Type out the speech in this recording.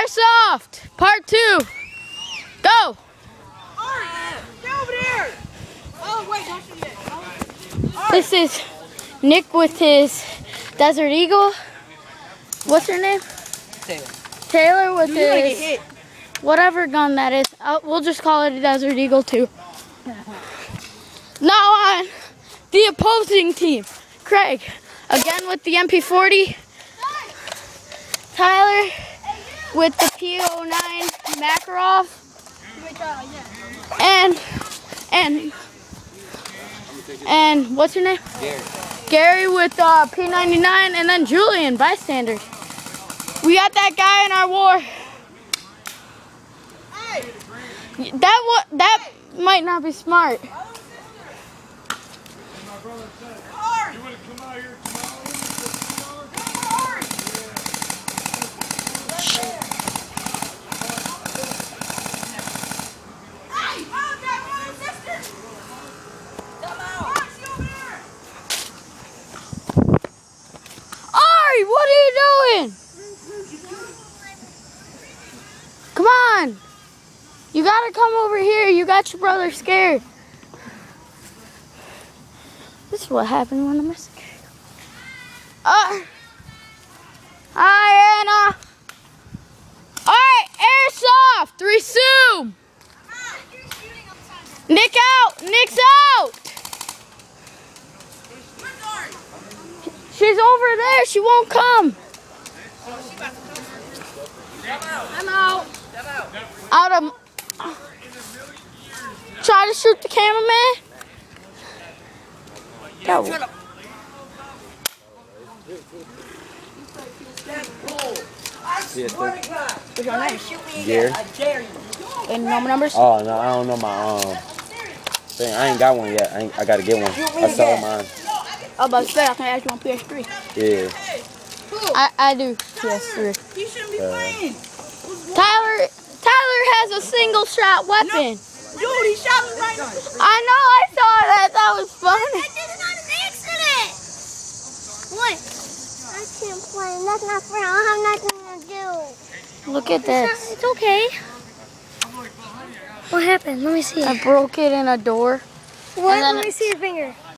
Airsoft, part 2. Go. Get over there. Oh, wait, don't shoot yet. This is Nick with his Desert Eagle. What's her name? Taylor. Taylor with You're gonna get his hit. whatever gun that is. We'll just call it a Desert Eagle 2. Now on the opposing team, Craig, again with the MP40. Tyler with the P09 Makarov. And what's your name? Gary. Gary with P99, and then Julian, bystander. We got that guy in our war. That might not be smart. Ari, what are you doing? Come on. You gotta come over here. You got your brother scared. This is what happened when I missed the game. Hi, Anna. All right, Airsoft, resume. Nick out. Nick's out. She's over there. She won't come. I'm out. Out of. Try to shoot the cameraman. Go. What's your name? Gary. Any number numbers? Oh no, I don't know my thing. I ain't got one yet. I gotta get one. I sold mine. Oh, but I can ask you on PS3. Yeah. I do PS3. You shouldn't be playing. Tyler has a single shot weapon. Dude, he shot me right now. I know, I saw that. That was funny. I did it on an accident. What? I can't play. That's not fair. I have nothing to do. Look at this. It's okay. What happened? Let me see. I broke it in a door. What? And then Let me see your finger.